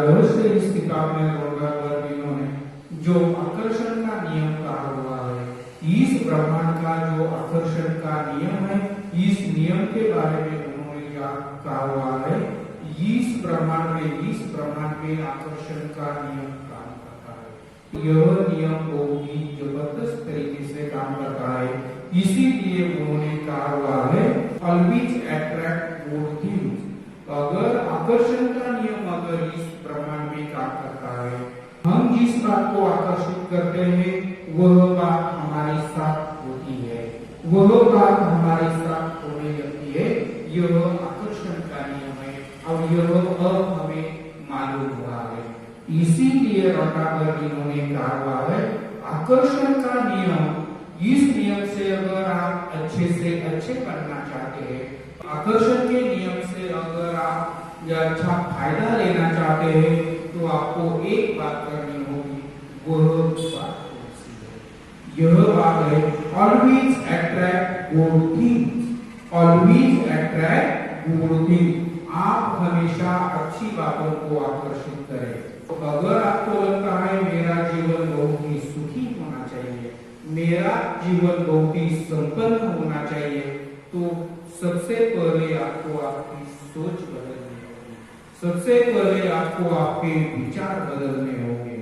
रहस्य इस किताब में इन्होंने जो आकर्षण का नियम कहा हुआ है, इस ब्रह्मांड का जो आकर्षण का नियम है, इस नियम के बारे में उन्होंने क्या कहा हुआ है, इस ब्रह्मांड में आकर्षण का नियम काम करता है। यह नियम बहुत ही जबरदस्त तरीके से काम करता है, इसीलिए उन्होंने कहा हुआ है ऑलवेज अट्रैक्ट गुड थिंग्स। अगर आकर्षण का नियम अगर इस ब्रह्मांड में काम करता है, हम जिस बात को आकर्षित करते हैं वह बात हमारे साथ होती है, वह बात हमारे साथ होने लगती है। यह आकर्षण का नियम है और यह अब हमें मालूम हुआ है। इसीलिए रॉटागर इन्होंने कहा हुआ है आकर्षण का नियम, इस नियम से अगर आप अच्छे से अच्छे बनना चाहते हैं, आकर्षण के नियम से अगर आप अच्छा फायदा लेना चाहते हैं, तो आपको एक बात करनी होगी, वह बात यह बात है always attract good things. Always attract good things. आप हमेशा अच्छी बातों को आकर्षित करें। अगर आपको लगता है मेरा जीवन बहुत ही सुखी होना चाहिए, मेरा जीवन बहुत ही संपन्न होना चाहिए, तो सबसे पहले आपको आपकी सोच बदलनी होगी, सबसे पहले आपको आपके विचार बदलने होंगे।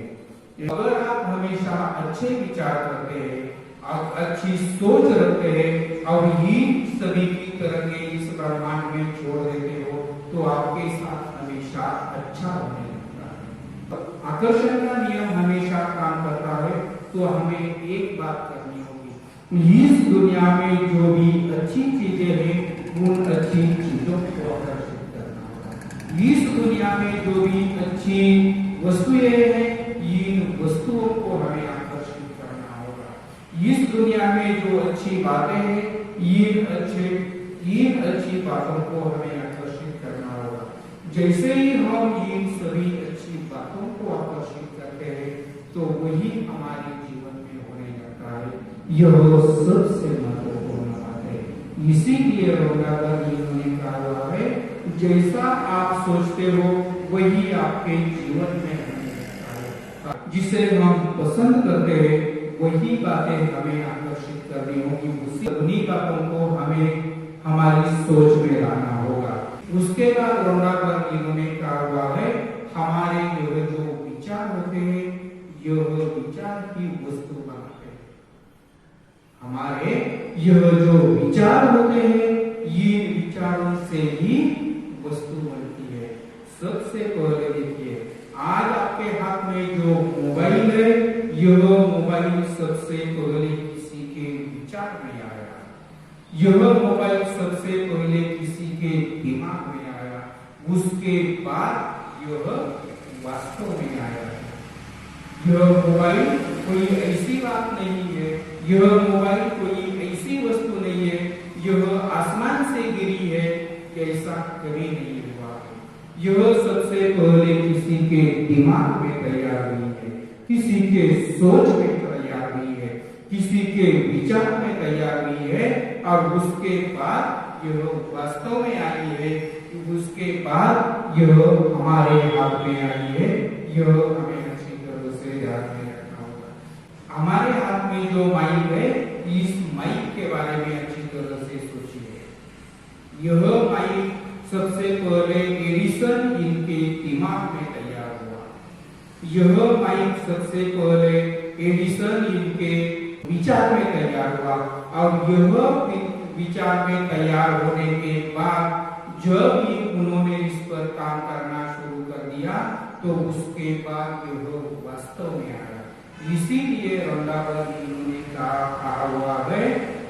अगर आप हमेशा अच्छे विचार करते हैं, आप अच्छी सोच रखते हैं और ही सभी की तरंगे इस ब्रह्मांड में छोड़ देते हो, तो आपके साथ हमेशा अच्छा होने लगता है। आकर्षण का नियम हमेशा काम करता है, तो हमें एक बात करनी होगी, इस दुनिया में जो भी अच्छी चीजें हैं, उन अच्छी चीजों को आकर्षित करना होगा। इस दुनिया में जो भी अच्छी वस्तुएं हैं, इन वस्तुओं को हमें आकर्षित करना होगा। इस दुनिया में जो अच्छी बातें हैं, इन अच्छी बातों को हमें आकर्षित करना होगा। जैसे ही हम इन सभी अच्छी बातों को आकर्षित करते हैं, तो वही हमारे जीवन में होने लगता है। यह सबसे महत्वपूर्ण बात है। इसीलिए रॉटागर इन्होंने कहा हुआ है, जैसा आप सोचते हो वही आपके जीवन में होने लगता है। जिसे हम पसंद करते हैं वही बातें हमें आकर्षित करनी होगी, उन्हीं बातों को हमें हमारी सोच में लाना होगा। उसके बाद रॉटागर इन्होंने कहा हुआ है हमारे यह जो विचार होते हैं, यह विचार की वस्तु बनाते हैं। हमारे यह जो विचार होते हैं, ये विचारों से ही वस्तु बनती है। सबसे पहले देखिए, आज आपके हाथ में जो मोबाइल है, यह मोबाइल सबसे पहले किसी के विचार में आया, यह मोबाइल सबसे पहले किसी के दिमाग में आया, उसके बाद यह वास्तव में आया। यह मोबाइल कोई ऐसी बात नहीं है, यह मोबाइल कोई ऐसी वस्तु नहीं है, यह आसमान से गिरी है, ऐसा कभी नहीं हुआ है। यह सबसे पहले किसी के दिमाग में तैयार हुई है, किसी के सोच में तैयार हुई है, किसी के विचार में तैयार हुई है, और उसके बाद यह वास्तव में आई है, उसके बाद यह हमारे हाथ में आई है। यह हमें अच्छी तरह से ध्यान में रखना होगा। हमारे हाथ में जो माइक है, इस माइक के बारे में अच्छी तरह से सोचिए। यह माइक सबसे पहले एडिसन इनके दिमाग में तैयार हुआ। यह माइक सबसे पहले एडिसन इनके विचार में तैयार हुआ, और यह विचार में तैयार होने के बाद जब ही उन्होंने इस पर काम करना शुरू कर दिया, तो उसके बाद यह वास्तव में आया। इसीलिए रॉटागर इन्होंने कहा हुआ है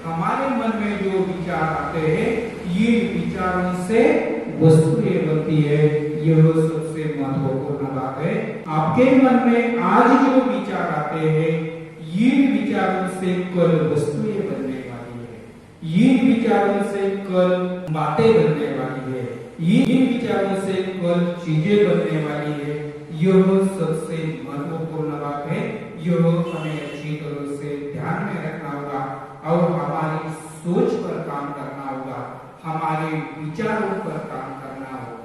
हमारे मन में जो विचार आते हैं, ये विचारों से वस्तुएं बनती है। यह सबसे महत्वपूर्ण बात है। आपके मन में आज जो विचार आते हैं, ये विचारों से कल वस्तुएं बनने वाली है, ये विचारों से कल बातें बनने वाली है, ये विचारों से कल चीजें बनने वाली है। यह सबसे महत्वपूर्ण बात है। यह हमें अच्छी तरह से ध्यान में रखना होगा और हमारी सोच पर काम करना होगा, हमारे विचारों पर काम करना होगा।